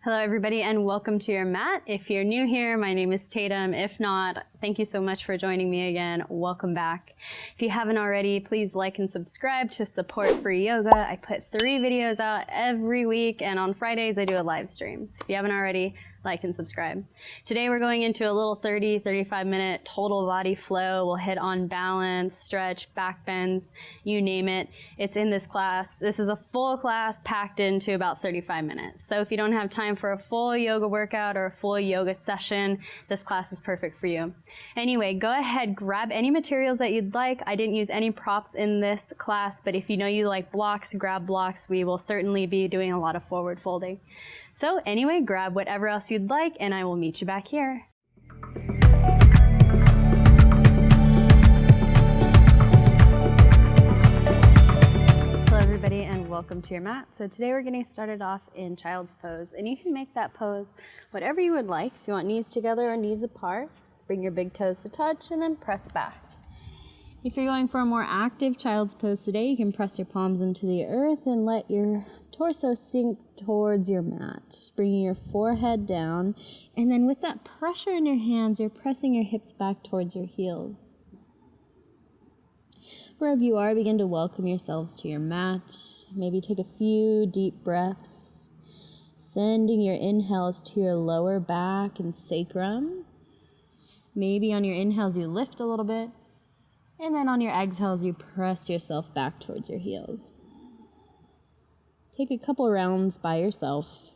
Hello, everybody, and welcome to your mat. If you're new here, my name is Tatum. If not, thank you so much for joining me again. Welcome back. If you haven't already, please like and subscribe to support free yoga. I put 3 videos out every week, and on Fridays, I do a live stream. So if you haven't already, like and subscribe. Today, we're going into a little 35 minute total body flow. We'll hit on balance, stretch, back bends, you name it. It's in this class. This is a full class packed into about 35 minutes. So if you don't have time for a full yoga workout or a full yoga session, this class is perfect for you. Anyway, go ahead, grab any materials that you'd like. I didn't use any props in this class, but if you know you like blocks, grab blocks. We will certainly be doing a lot of forward folding. So anyway, grab whatever else you'd like, and I will meet you back here. Hello everybody, and welcome to your mat. So today we're getting started off in child's pose, and you can make that pose whatever you would like. If you want knees together or knees apart, bring your big toes to touch and then press back. If you're going for a more active child's pose today, you can press your palms into the earth and let your torso sink towards your mat, bringing your forehead down. And then with that pressure in your hands, you're pressing your hips back towards your heels. Wherever you are, begin to welcome yourselves to your mat. Maybe take a few deep breaths, sending your inhales to your lower back and sacrum. Maybe on your inhales, you lift a little bit. And then on your exhales, you press yourself back towards your heels. Take a couple rounds by yourself.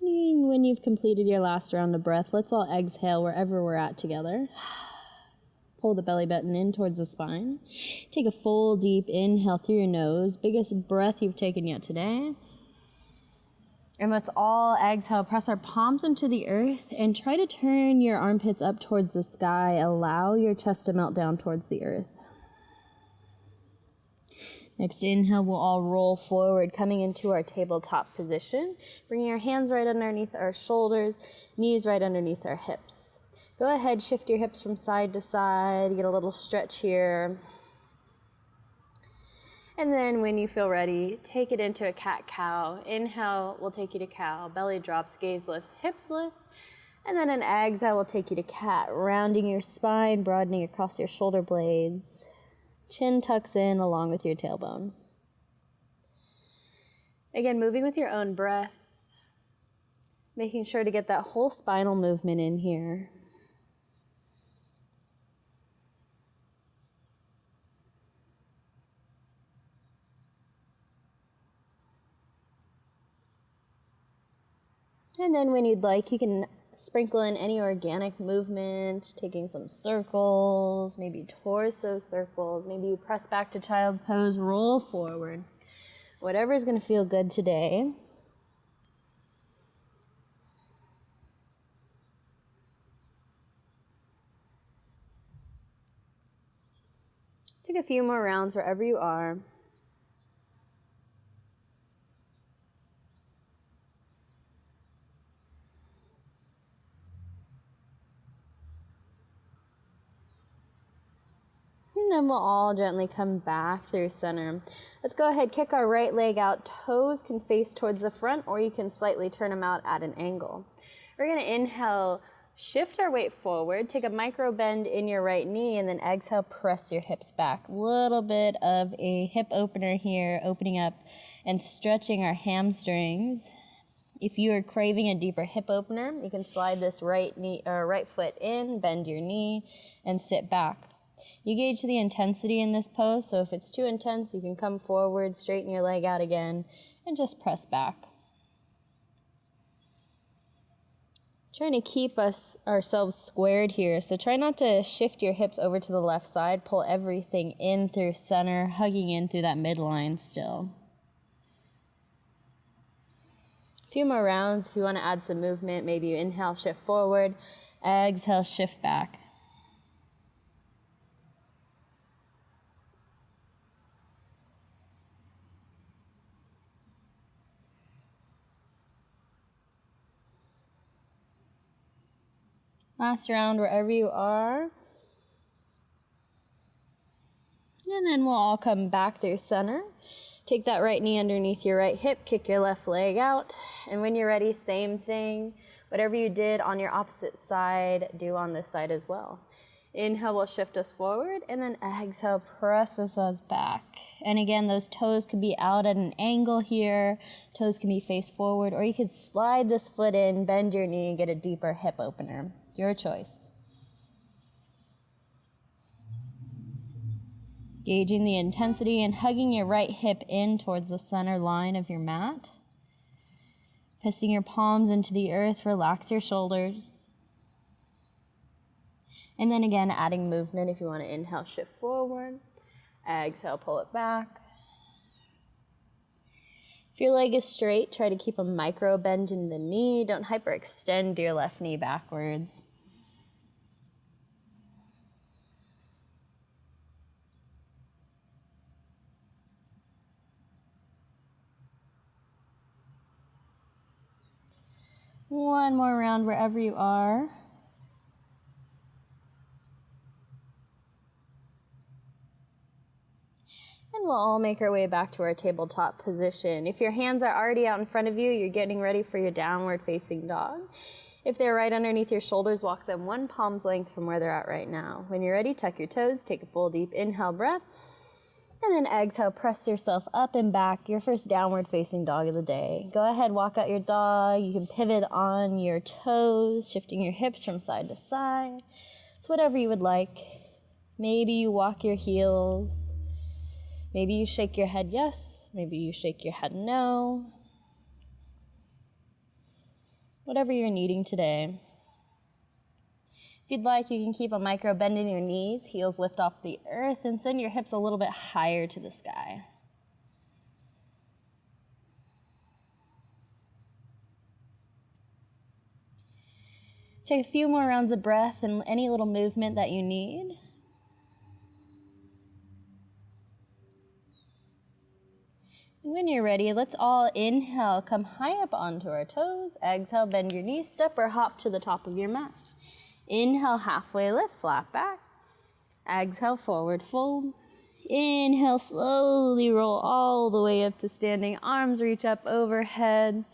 And when you've completed your last round of breath, let's all exhale wherever we're at together. Pull the belly button in towards the spine. Take a full deep inhale through your nose. Biggest breath you've taken yet today. And let's all exhale. Press our palms into the earth and try to turn your armpits up towards the sky. Allow your chest to melt down towards the earth. Next inhale, we'll all roll forward, coming into our tabletop position. Bringing our hands right underneath our shoulders, knees right underneath our hips. Go ahead, shift your hips from side to side, get a little stretch here. And then when you feel ready, take it into a cat-cow. Inhale will take you to cow, belly drops, gaze lifts, hips lift. And then an exhale will take you to cat, rounding your spine, broadening across your shoulder blades. Chin tucks in along with your tailbone. Again, moving with your own breath, making sure to get that whole spinal movement in here. And then when you'd like, you can sprinkle in any organic movement, taking some circles, maybe torso circles, maybe you press back to child's pose, roll forward. Whatever's going to feel good today. Take a few more rounds wherever you are. And then we'll all gently come back through center. Let's go ahead, kick our right leg out. Toes can face towards the front, or you can slightly turn them out at an angle. We're going to inhale, shift our weight forward, take a micro bend in your right knee, and then exhale, press your hips back. Little bit of a hip opener here, opening up and stretching our hamstrings. If you are craving a deeper hip opener, you can slide this right foot in, bend your knee, and sit back. You gauge the intensity in this pose, so if it's too intense, you can come forward, straighten your leg out again, and just press back. Trying to keep ourselves squared here, so try not to shift your hips over to the left side. Pull everything in through center, hugging in through that midline still. A few more rounds. If you want to add some movement, maybe you inhale, shift forward, exhale, shift back. Last round wherever you are. And then we'll all come back through center. Take that right knee underneath your right hip, kick your left leg out. And when you're ready, same thing. Whatever you did on your opposite side, do on this side as well. Inhale will shift us forward, and then exhale presses us back. And again, those toes could be out at an angle here. Toes can be face forward, or you could slide this foot in, bend your knee, and get a deeper hip opener. Your choice. Gauging the intensity and hugging your right hip in towards the center line of your mat. Pressing your palms into the earth, relax your shoulders. And then again, adding movement if you want to inhale, shift forward. Exhale, pull it back. If your leg is straight, try to keep a micro bend in the knee. Don't hyperextend your left knee backwards. One more round wherever you are. And we'll all make our way back to our tabletop position. If your hands are already out in front of you, you're getting ready for your downward facing dog. If they're right underneath your shoulders, walk them one palm's length from where they're at right now. When you're ready, tuck your toes, take a full deep inhale breath, and then exhale, press yourself up and back, your first downward facing dog of the day. Go ahead, walk out your dog. You can pivot on your toes, shifting your hips from side to side. It's whatever you would like. Maybe you walk your heels. Maybe you shake your head yes. Maybe you shake your head no. Whatever you're needing today. If you'd like, you can keep a micro bend in your knees, heels lift off the earth, and send your hips a little bit higher to the sky. Take a few more rounds of breath and any little movement that you need. And when you're ready, let's all inhale, come high up onto our toes. Exhale, bend your knees, step or hop to the top of your mat. Inhale, halfway lift, flat back. Exhale, forward fold. Inhale, slowly roll all the way up to standing. Arms reach up overhead.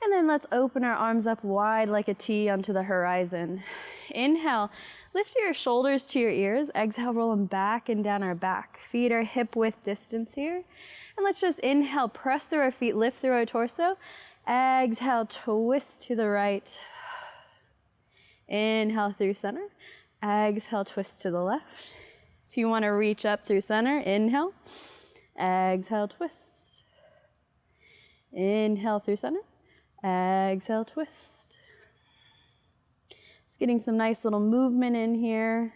And then let's open our arms up wide like a T onto the horizon. Inhale, lift your shoulders to your ears. Exhale, roll them back and down our back. Feet are hip width distance here. And let's just inhale, press through our feet, lift through our torso. Exhale, twist to the right. Inhale through center. Exhale, twist to the left. If you want to reach up through center, inhale. Exhale, twist. Inhale through center. Exhale, twist. It's getting some nice little movement in here.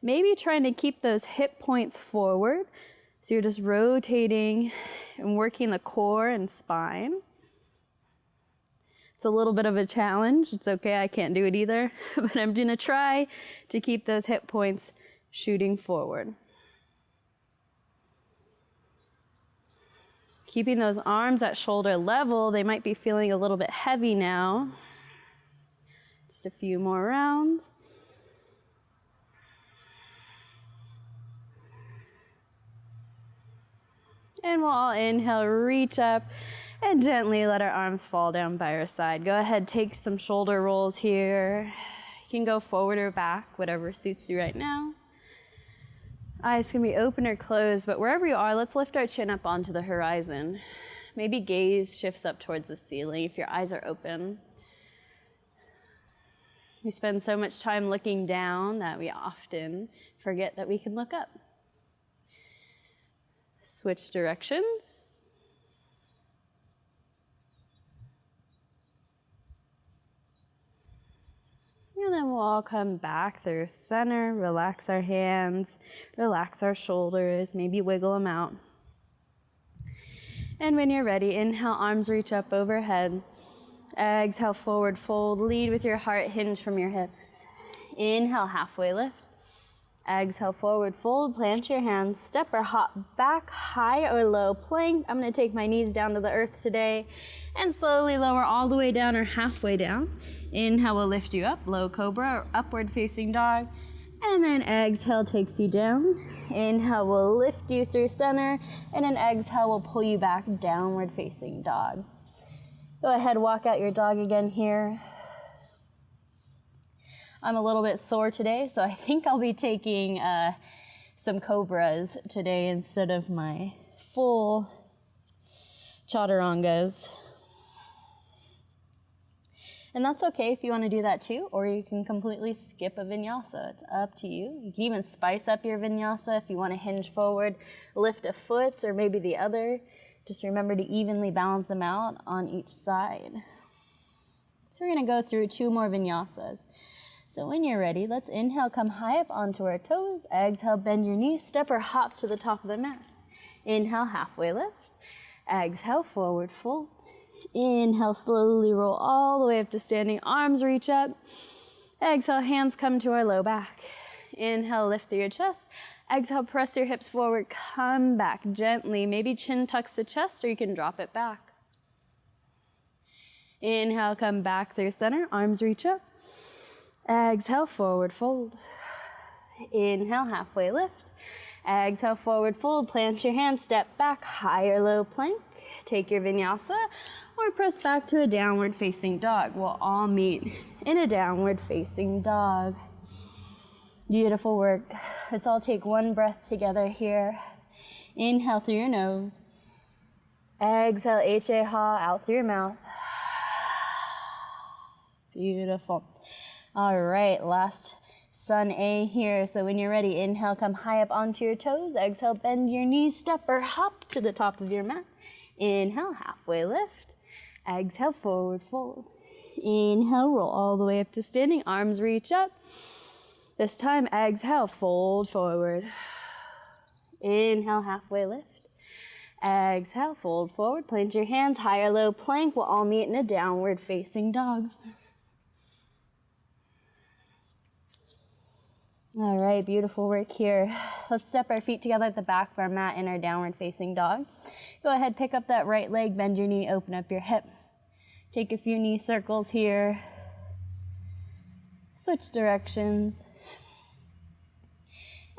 Maybe trying to keep those hip points forward. So you're just rotating and working the core and spine. It's a little bit of a challenge. It's okay, I can't do it either. But I'm gonna try to keep those hip points shooting forward. Keeping those arms at shoulder level. They might be feeling a little bit heavy now. Just a few more rounds. And we'll all inhale, reach up, and gently let our arms fall down by our side. Go ahead, take some shoulder rolls here. You can go forward or back, whatever suits you right now. Eyes can be open or closed, but wherever you are, let's lift our chin up onto the horizon. Maybe gaze shifts up towards the ceiling if your eyes are open. We spend so much time looking down that we often forget that we can look up. Switch directions. And then we'll all come back through center, relax our hands, relax our shoulders, maybe wiggle them out. And when you're ready, inhale, arms reach up overhead. Exhale, forward fold, lead with your heart, hinge from your hips. Inhale, halfway lift. Exhale, forward fold, plant your hands, step or hop back, high or low plank. I'm gonna take my knees down to the earth today and slowly lower all the way down or halfway down. Inhale will lift you up, low cobra or upward facing dog. And then exhale takes you down. Inhale will lift you through center, and then exhale will pull you back, downward facing dog. Go ahead, walk out your dog again here. I'm a little bit sore today, so I think I'll be taking some cobras today instead of my full chaturangas. And that's okay if you want to do that too, or you can completely skip a vinyasa. It's up to you. You can even spice up your vinyasa if you want to hinge forward, lift a foot or maybe the other. Just remember to evenly balance them out on each side. So we're going to go through 2 more vinyasas. So when you're ready, let's inhale, come high up onto our toes. Exhale, bend your knees, step or hop to the top of the mat. Inhale, halfway lift. Exhale, forward fold. Inhale, slowly roll all the way up to standing. Arms reach up. Exhale, hands come to our low back. Inhale, lift through your chest. Exhale, press your hips forward. Come back gently. Maybe chin tucks the chest, or you can drop it back. Inhale, come back through center. Arms reach up. Exhale, forward fold. Inhale, halfway lift. Exhale, forward fold. Plant your hands, step back, high or low plank. Take your vinyasa or press back to a downward facing dog. We'll all meet in a downward facing dog. Beautiful work. Let's all take one breath together here. Inhale through your nose. Exhale, H-A-ha, out through your mouth. Beautiful. All right, last sun A here. So when you're ready, inhale, come high up onto your toes. Exhale, bend your knees, step or hop to the top of your mat. Inhale, halfway lift. Exhale, forward fold. Inhale, roll all the way up to standing. Arms reach up. This time, exhale, fold forward. Inhale, halfway lift. Exhale, fold forward. Plant your hands, high or low plank. We'll all meet in a downward facing dog. All right, beautiful work here. Let's step our feet together at the back of our mat in our downward facing dog. Go ahead, pick up that right leg, bend your knee, open up your hip. Take a few knee circles here. Switch directions.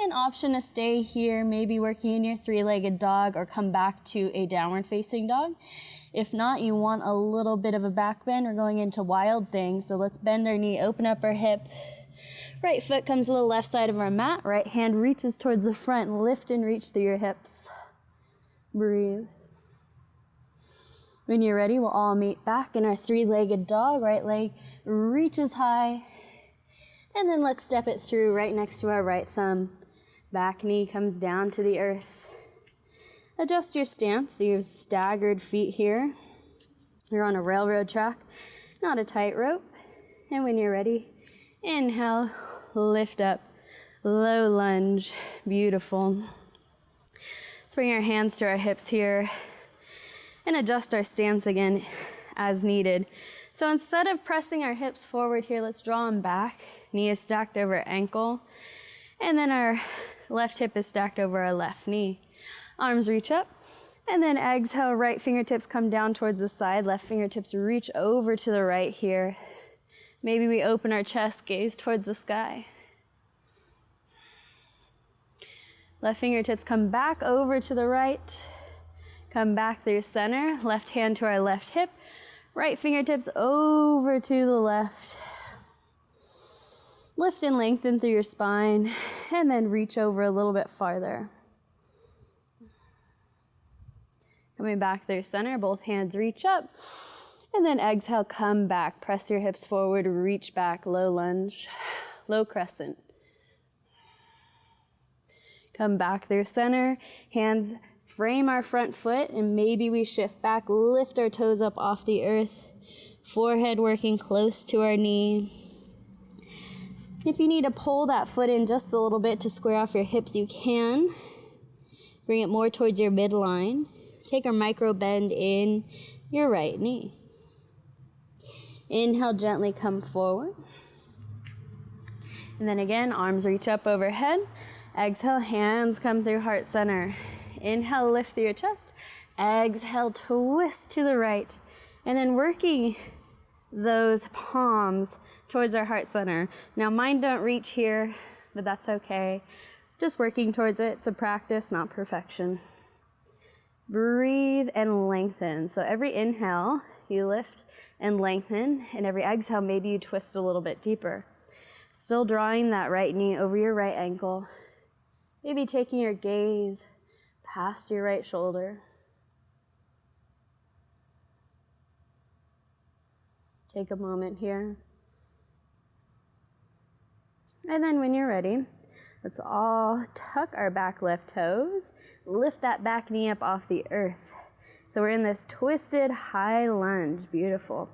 An option to stay here, maybe working in your 3-legged dog or come back to a downward facing dog. If not, you want a little bit of a back bend, we're going into wild thing. So let's bend our knee, open up our hip. Right foot comes to the left side of our mat. Right hand reaches towards the front. Lift and reach through your hips. Breathe. When you're ready, we'll all meet back in our 3-legged dog. Right leg reaches high. And then let's step it through right next to our right thumb. Back knee comes down to the earth. Adjust your stance. So you have staggered feet here. You're on a railroad track, not a tightrope. And when you're ready, inhale, lift up, low lunge, beautiful. Let's bring our hands to our hips here and adjust our stance again as needed. So instead of pressing our hips forward here, let's draw them back. Knee is stacked over ankle, and then our left hip is stacked over our left knee. Arms reach up, and then exhale, right fingertips come down towards the side, left fingertips reach over to the right here. Maybe we open our chest, gaze towards the sky. Left fingertips come back over to the right. Come back through center. Left hand to our left hip. Right fingertips over to the left. Lift and lengthen through your spine. And then reach over a little bit farther. Coming back through center. Both hands reach up. And then exhale, come back. Press your hips forward, reach back, low lunge, low crescent. Come back through center. Hands frame our front foot, and maybe we shift back, lift our toes up off the earth. Forehead working close to our knee. If you need to pull that foot in just a little bit to square off your hips, you can. Bring it more towards your midline. Take a micro bend in your right knee. Inhale, gently come forward. And then again, arms reach up overhead. Exhale, hands come through heart center. Inhale, lift through your chest. Exhale, twist to the right. And then working those palms towards our heart center. Now mine don't reach here, but that's okay. Just working towards it. It's a practice, not perfection. Breathe and lengthen. So every inhale, you lift and lengthen, and every exhale, maybe you twist a little bit deeper. Still drawing that right knee over your right ankle. Maybe taking your gaze past your right shoulder. Take a moment here. And then when you're ready, let's all tuck our back left toes. Lift that back knee up off the earth. So we're in this twisted high lunge. Beautiful.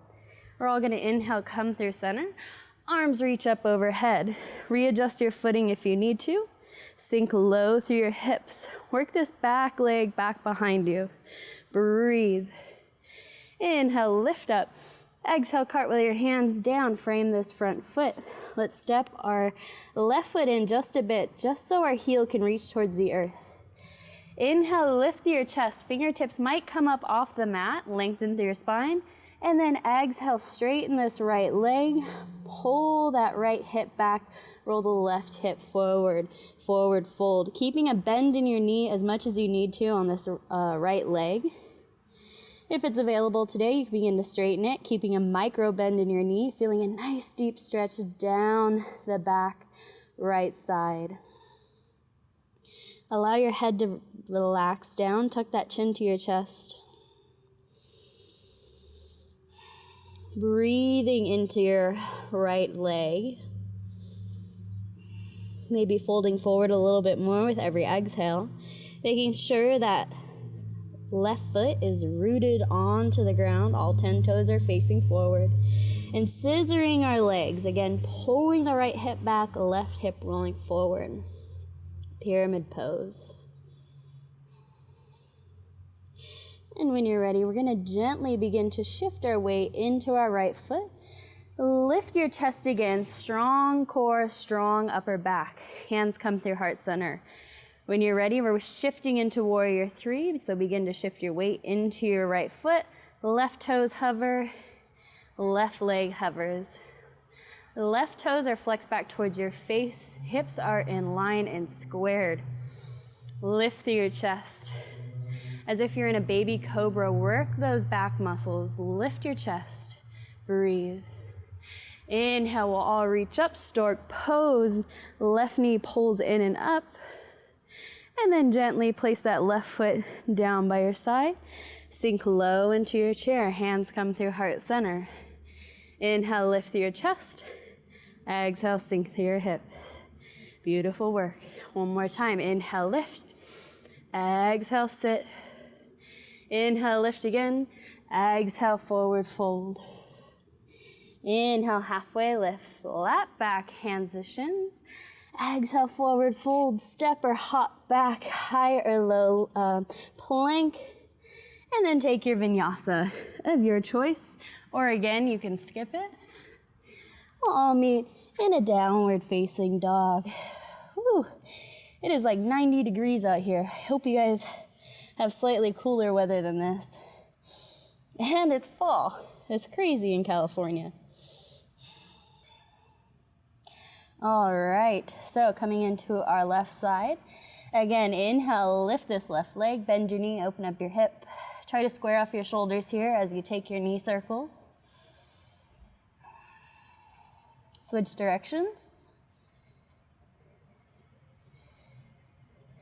We're all going to inhale, come through center. Arms reach up overhead. Readjust your footing if you need to. Sink low through your hips. Work this back leg back behind you. Breathe. Inhale, lift up. Exhale, cartwheel your hands down. Frame this front foot. Let's step our left foot in just a bit, just so our heel can reach towards the earth. Inhale, lift through your chest. Fingertips might come up off the mat. Lengthen through your spine. And then exhale, straighten this right leg. Pull that right hip back. Roll the left hip forward. Forward fold. Keeping a bend in your knee as much as you need to on this right leg. If it's available today, you can begin to straighten it, keeping a micro bend in your knee, feeling a nice deep stretch down the back right side. Allow your head to relax down, tuck that chin to your chest. Breathing into your right leg. Maybe folding forward a little bit more with every exhale, making sure that left foot is rooted onto the ground. All 10 toes are facing forward. And scissoring our legs. Again, pulling the right hip back, left hip rolling forward. Pyramid pose. And when you're ready, we're going to gently begin to shift our weight into our right foot. Lift your chest again. Strong core, strong upper back. Hands come through heart center. When you're ready, we're shifting into warrior three. So begin to shift your weight into your right foot. Left toes hover. Left leg hovers. Left toes are flexed back towards your face. Hips are in line and squared. Lift through your chest. As if you're in a baby cobra, work those back muscles. Lift your chest. Breathe. Inhale, we'll all reach up. Stork pose. Left knee pulls in and up. And then gently place that left foot down by your side. Sink low into your chair. Hands come through heart center. Inhale, lift through your chest. Exhale, sink through your hips. Beautiful work. One more time. Inhale, lift. Exhale, sit. Inhale, lift again. Exhale, forward fold. Inhale, halfway lift. Flat back, hands to shins. Exhale, forward fold. Step or hop back, high or low plank. And then take your vinyasa of your choice. Or again, you can skip it. We'll all meet in a downward facing dog. Whew. It is like 90 degrees out here. I hope you guys have slightly cooler weather than this. And it's fall. It's crazy in California. All right, so coming into our left side. Again, inhale, lift this left leg, bend your knee, open up your hip. Try to square off your shoulders here as you take your knee circles. Switch directions.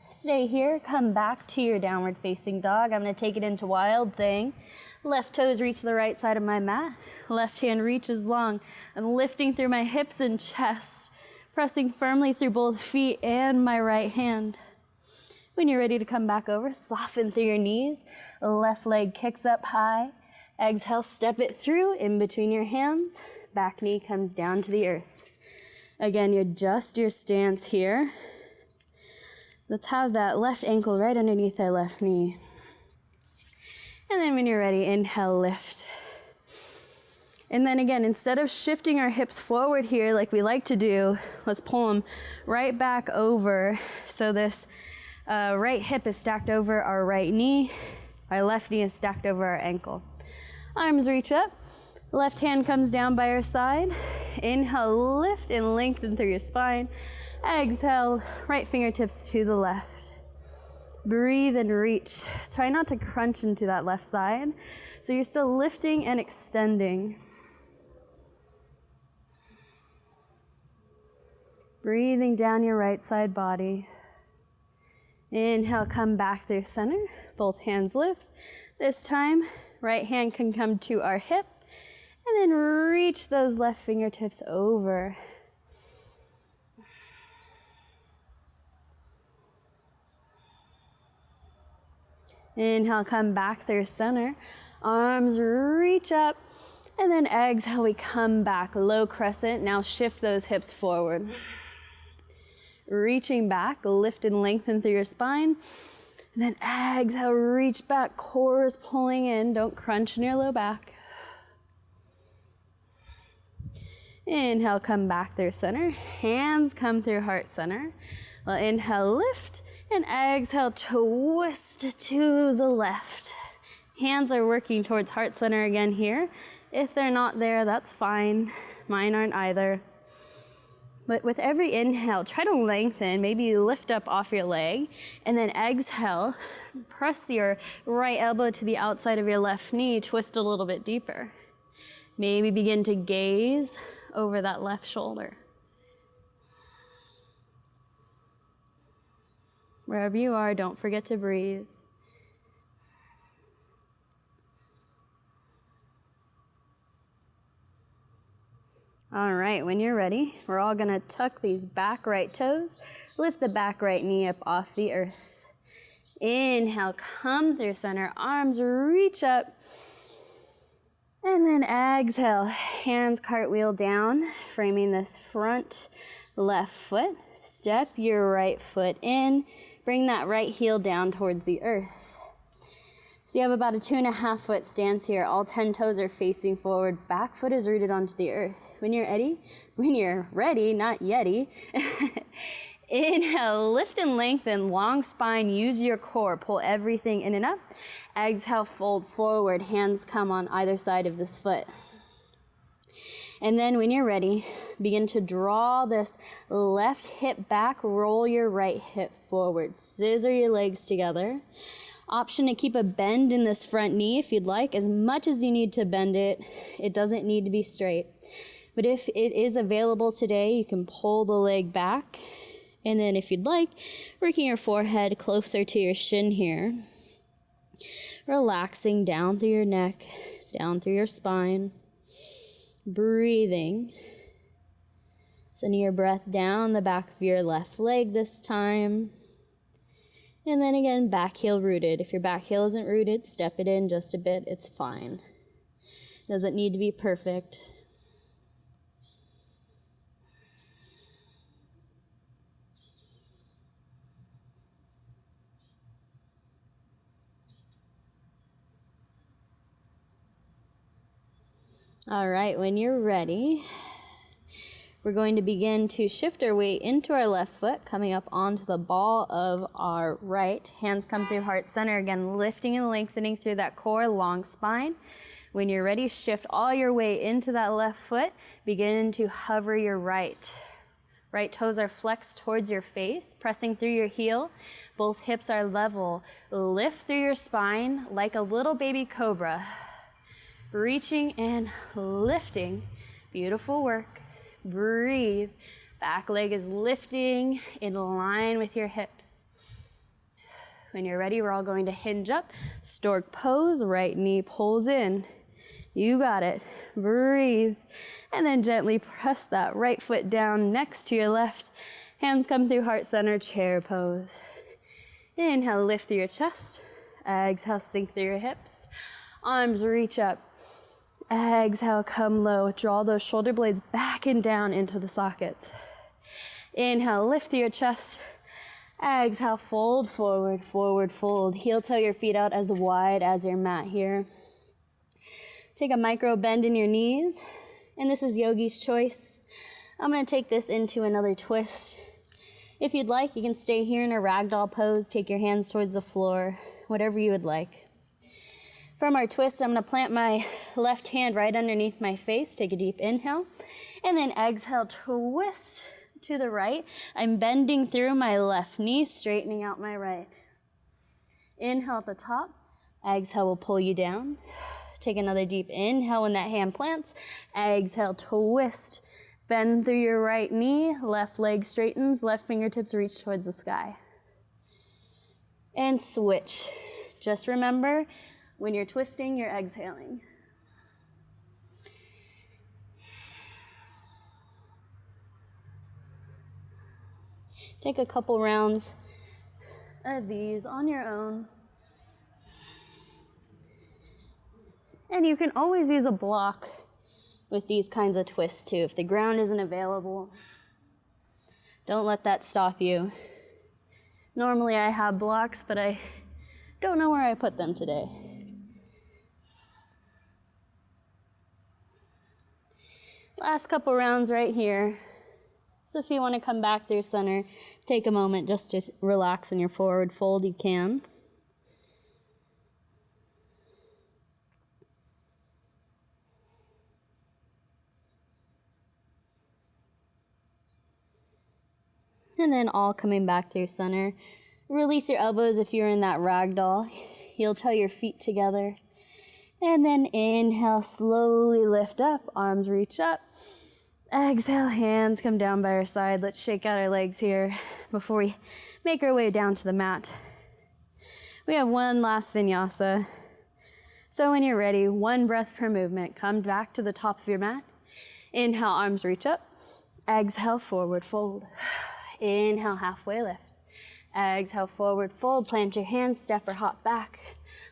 Stay here, come back to your downward facing dog. I'm gonna take it into wild thing. Left toes reach the right side of my mat. Left hand reaches long. I'm lifting through my hips and chest, pressing firmly through both feet and my right hand. When you're ready to come back over, soften through your knees. Left leg kicks up high. Exhale, step it through in between your hands. Back knee comes down to the earth. Again, you adjust your stance here. Let's have that left ankle right underneath that left knee. And then when you're ready, inhale, lift. And then again, instead of shifting our hips forward here like we like to do, let's pull them right back over. So this right hip is stacked over our right knee. Our left knee is stacked over our ankle. Arms reach up. Left hand comes down by our side. Inhale, lift and lengthen through your spine. Exhale, right fingertips to the left. Breathe and reach. Try not to crunch into that left side. So you're still lifting and extending. Breathing down your right side body. Inhale, come back through center. Both hands lift. This time, right hand can come to our hip. And then reach those left fingertips over. Inhale, come back through center. Arms reach up. And then exhale, we come back, low crescent. Now shift those hips forward. Reaching back, lift and lengthen through your spine. And then exhale, reach back, core is pulling in. Don't crunch in your low back. Inhale, come back through center. Hands come through heart center. Well, inhale, lift, and exhale, twist to the left. Hands are working towards heart center again here. If they're not there, that's fine. Mine aren't either. But with every inhale, try to lengthen, maybe lift up off your leg, and then exhale, press your right elbow to the outside of your left knee, twist a little bit deeper. Maybe begin to gaze over that left shoulder. Wherever you are, don't forget to breathe. All right, when you're ready, we're all gonna tuck these back right toes, lift the back right knee up off the earth. Inhale, come through center, arms reach up. And then exhale, hands cartwheel down, framing this front left foot. Step your right foot in, bring that right heel down towards the earth. So you have about a 2.5 foot stance here. All 10 toes are facing forward. Back foot is rooted onto the earth. When you're ready, not yeti. Inhale, lift and lengthen, long spine, use your core, pull everything in and up. Exhale, fold forward, hands come on either side of this foot. And then when you're ready, begin to draw this left hip back, roll your right hip forward, scissor your legs together. Option to keep a bend in this front knee if you'd like, as much as you need to bend it. It doesn't need to be straight. But if it is available today, you can pull the leg back. And then if you'd like, working your forehead closer to your shin here. Relaxing down through your neck, down through your spine. Breathing. Sending your breath down the back of your left leg this time. And then again, back heel rooted. If your back heel isn't rooted, step it in just a bit. It's fine. Doesn't need to be perfect. All right, when you're ready, we're going to begin to shift our weight into our left foot, coming up onto the ball of our right. Hands come through heart center, again, lifting and lengthening through that core, long spine. When you're ready, shift all your weight into that left foot. Begin to hover your right. Right toes are flexed towards your face, pressing through your heel. Both hips are level. Lift through your spine like a little baby cobra. Reaching and lifting. Beautiful work. Breathe. Back leg is lifting in line with your hips. When you're ready, we're all going to hinge up. Stork pose, right knee pulls in. You got it. Breathe. And then gently press that right foot down next to your left. Hands come through heart center, chair pose. Inhale, lift through your chest. Exhale, sink through your hips. Arms reach up. Exhale, come low. Draw those shoulder blades back and down into the sockets. Inhale, lift through your chest. Exhale, fold forward, forward fold. Heel toe your feet out as wide as your mat here. Take a micro bend in your knees, and this is yogi's choice. I'm going to take this into another twist. If you'd like, you can stay here in a ragdoll pose, take your hands towards the floor, whatever you would like. From our twist, I'm going to plant my left hand right underneath my face, take a deep inhale, and then exhale, twist to the right. I'm bending through my left knee, straightening out my right. Inhale at the top, exhale will pull you down. Take another deep inhale when that hand plants. Exhale, twist. Bend through your right knee, left leg straightens, left fingertips reach towards the sky. And switch. Just remember, when you're twisting, you're exhaling. Take a couple rounds of these on your own. And you can always use a block with these kinds of twists too, if the ground isn't available. Don't let that stop you. Normally I have blocks, but I don't know where I put them today. Last couple rounds right here. So if you want to come back through center, take a moment just to relax in your forward fold, you can. And then all coming back through center. Release your elbows if you're in that ragdoll. Heel toe your feet together. And then inhale, slowly lift up, arms reach up. Exhale, hands come down by our side. Let's shake out our legs here before we make our way down to the mat. We have one last vinyasa. So when you're ready, one breath per movement. Come back to the top of your mat. Inhale, arms reach up. Exhale, forward fold. Inhale, halfway lift. Exhale, forward fold. Plant your hands, step or hop back.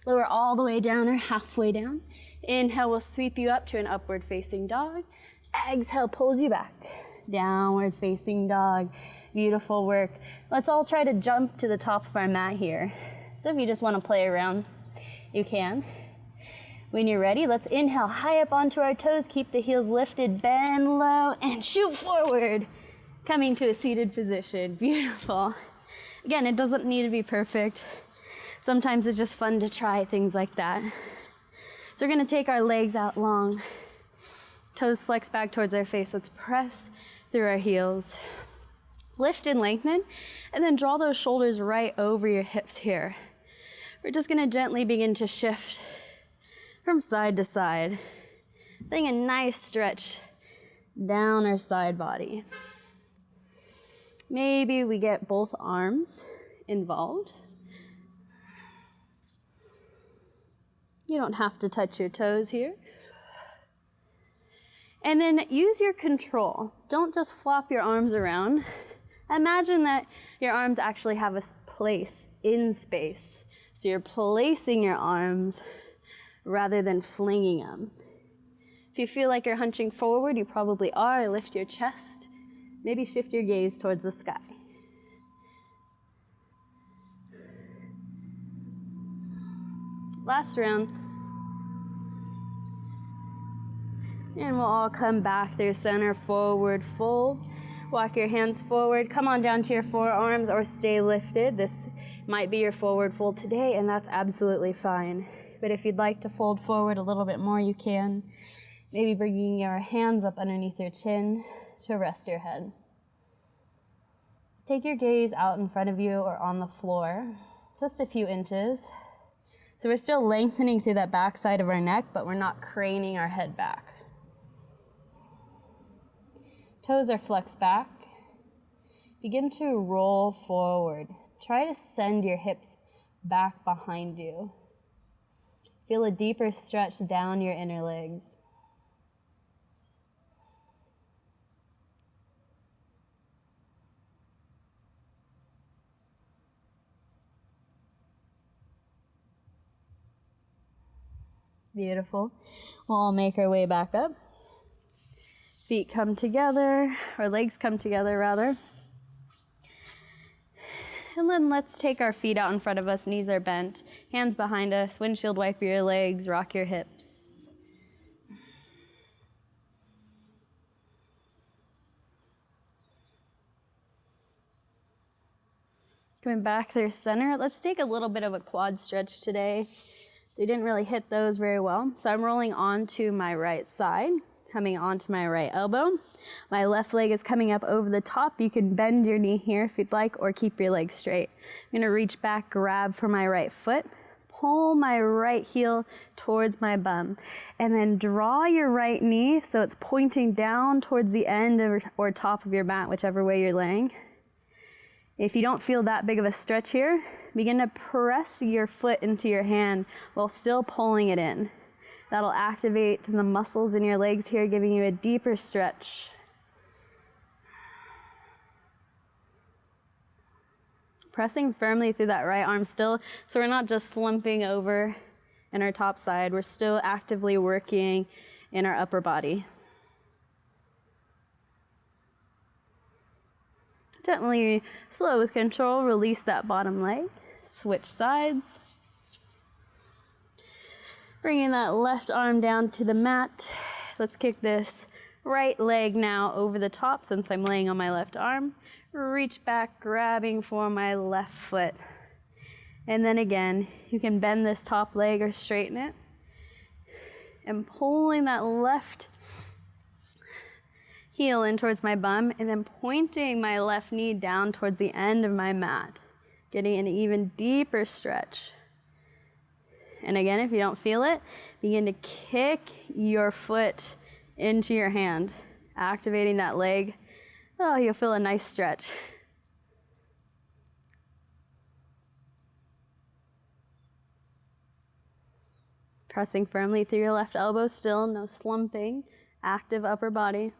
Lower all the way down or halfway down. Inhale will sweep you up to an upward facing dog. Exhale pulls you back. Downward facing dog. Beautiful work. Let's all try to jump to the top of our mat here. So if you just want to play around, you can. When you're ready, let's inhale high up onto our toes. Keep the heels lifted, bend low, and shoot forward. Coming to a seated position. Beautiful. Again, it doesn't need to be perfect. Sometimes it's just fun to try things like that. So we're going to take our legs out long. Toes flex back towards our face. Let's press through our heels. Lift and lengthen, and then draw those shoulders right over your hips here. We're just going to gently begin to shift from side to side. Getting a nice stretch down our side body. Maybe we get both arms involved. You don't have to touch your toes here. And then use your control. Don't just flop your arms around. Imagine that your arms actually have a place in space. So you're placing your arms rather than flinging them. If you feel like you're hunching forward, you probably are. Lift your chest. Maybe shift your gaze towards the sky. Last round. And we'll all come back through center, forward fold. Walk your hands forward. Come on down to your forearms or stay lifted. This might be your forward fold today, and that's absolutely fine. But if you'd like to fold forward a little bit more, you can. Maybe bringing your hands up underneath your chin to rest your head. Take your gaze out in front of you or on the floor, just a few inches. So we're still lengthening through that back side of our neck, but we're not craning our head back. Toes are flexed back. Begin to roll forward. Try to send your hips back behind you. Feel a deeper stretch down your inner legs. Beautiful. We'll all make our way back up. Feet come together, or legs come together rather. And then let's take our feet out in front of us, knees are bent, hands behind us, windshield wiper your legs, rock your hips. Coming back through center. Let's take a little bit of a quad stretch today. So we didn't really hit those very well. So I'm rolling onto my right side, coming onto my right elbow. My left leg is coming up over the top. You can bend your knee here if you'd like, or keep your leg straight. I'm gonna reach back, grab for my right foot, pull my right heel towards my bum, and then draw your right knee so it's pointing down towards the end or top of your mat, whichever way you're laying. If you don't feel that big of a stretch here, begin to press your foot into your hand while still pulling it in. That'll activate the muscles in your legs here, giving you a deeper stretch. Pressing firmly through that right arm still, so we're not just slumping over in our top side, we're still actively working in our upper body. Gently, slow with control, release that bottom leg. Switch sides. Bringing that left arm down to the mat. Let's kick this right leg now over the top since I'm laying on my left arm. Reach back, grabbing for my left foot. And then again, you can bend this top leg or straighten it. And pulling that left heel in towards my bum, and then pointing my left knee down towards the end of my mat, getting an even deeper stretch. And again, if you don't feel it, begin to kick your foot into your hand, activating that leg. Oh, you'll feel a nice stretch. Pressing firmly through your left elbow still, no slumping, active upper body.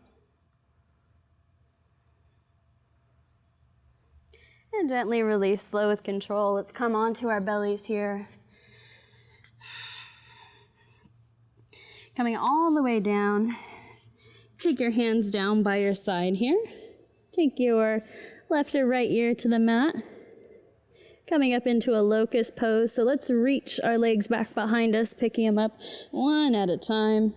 And gently release, slow with control. Let's come onto our bellies here. Coming all the way down. Take your hands down by your side here. Take your left or right ear to the mat. Coming up into a locust pose. So let's reach our legs back behind us, picking them up one at a time.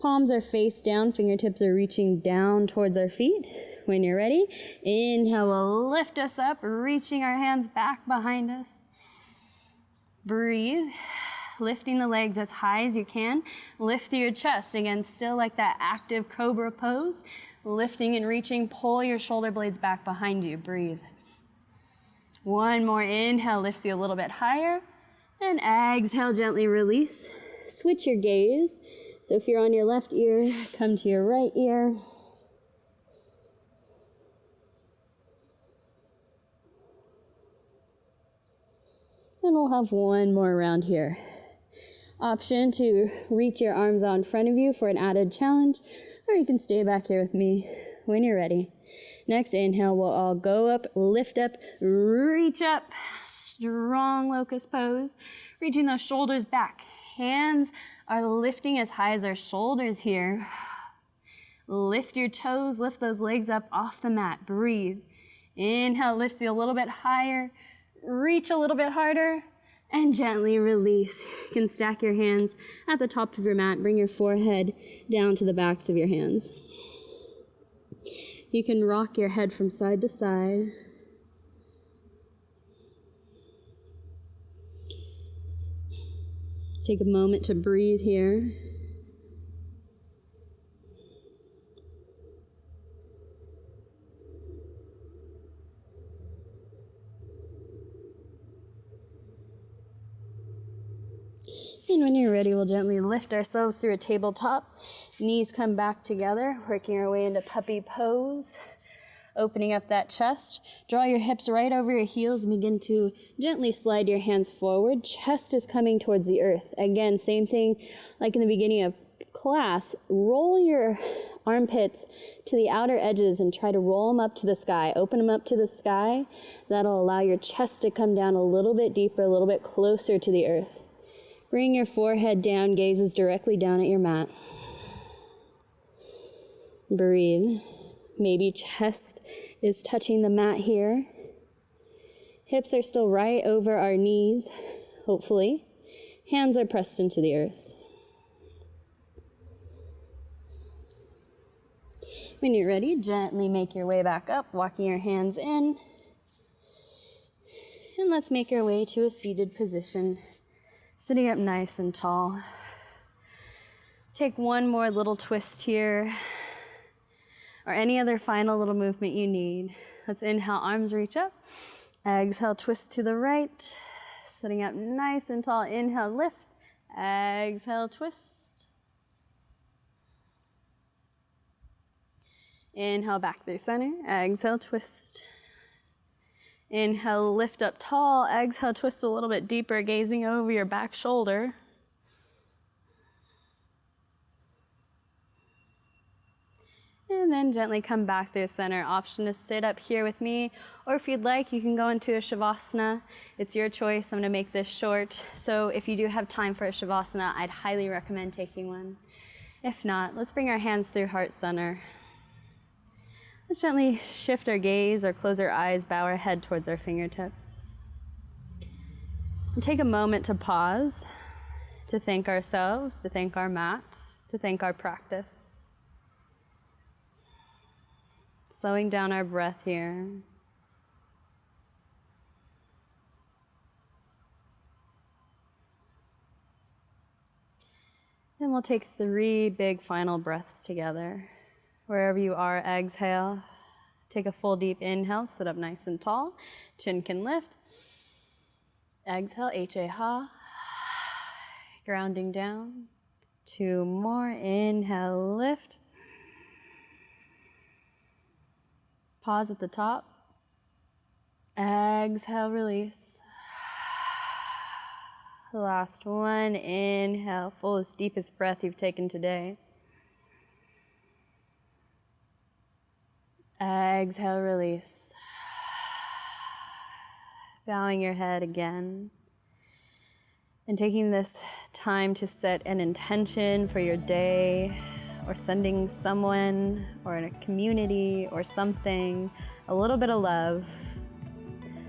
Palms are face down, fingertips are reaching down towards our feet. When you're ready, inhale, we'll lift us up, reaching our hands back behind us. Breathe, lifting the legs as high as you can. Lift through your chest, again, still like that active cobra pose. Lifting and reaching, pull your shoulder blades back behind you. Breathe. One more inhale, lifts you a little bit higher. And exhale, gently release. Switch your gaze. So if you're on your left ear, come to your right ear. And we'll have one more round here. Option to reach your arms out in front of you for an added challenge, or you can stay back here with me when you're ready. Next inhale, we'll all go up, lift up, reach up. Strong locust pose. Reaching those shoulders back. Hands are lifting as high as our shoulders here. Lift your toes, lift those legs up off the mat. Breathe. Inhale, lifts you a little bit higher. Reach a little bit harder and gently release. You can stack your hands at the top of your mat. Bring your forehead down to the backs of your hands. You can rock your head from side to side. Take a moment to breathe here. And when you're ready, we'll gently lift ourselves through a tabletop. Knees come back together, working our way into puppy pose. Opening up that chest. Draw your hips right over your heels and begin to gently slide your hands forward. Chest is coming towards the earth. Again, same thing like in the beginning of class. Roll your armpits to the outer edges and try to roll them up to the sky. Open them up to the sky. That'll allow your chest to come down a little bit deeper, a little bit closer to the earth. Bring your forehead down, gazes directly down at your mat. Breathe. Maybe chest is touching the mat here. Hips are still right over our knees, hopefully. Hands are pressed into the earth. When you're ready, gently make your way back up, walking your hands in. And let's make our way to a seated position, sitting up nice and tall. Take one more little twist here, or any other final little movement you need. Let's inhale, arms reach up. Exhale, twist to the right, sitting up nice and tall. Inhale, lift. Exhale, twist. Inhale, back through center. Exhale, twist. Inhale, lift up tall. Exhale, twist a little bit deeper, gazing over your back shoulder. And then gently come back through center. Option to sit up here with me, or if you'd like, you can go into a Shavasana. It's your choice. I'm going to make this short. So if you do have time for a Shavasana, I'd highly recommend taking one. If not, let's bring our hands through heart center. Let's gently shift our gaze or close our eyes, bow our head towards our fingertips. And take a moment to pause, to thank ourselves, to thank our mat, to thank our practice. Slowing down our breath here. Then we'll take 3 big final breaths together. Wherever you are, exhale. Take a full deep inhale, sit up nice and tall. Chin can lift. Exhale, H-A-ha. Grounding down. 2 more. Inhale, lift. Pause at the top. Exhale, release. Last one. Inhale, fullest, deepest breath you've taken today. Exhale, release. Bowing your head again. And taking this time to set an intention for your day, or sending someone, or in a community, or something, a little bit of love,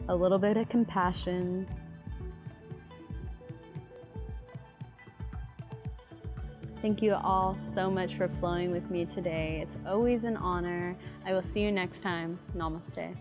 a little bit of compassion. Thank you all so much for flowing with me today. It's always an honor. I will see you next time. Namaste.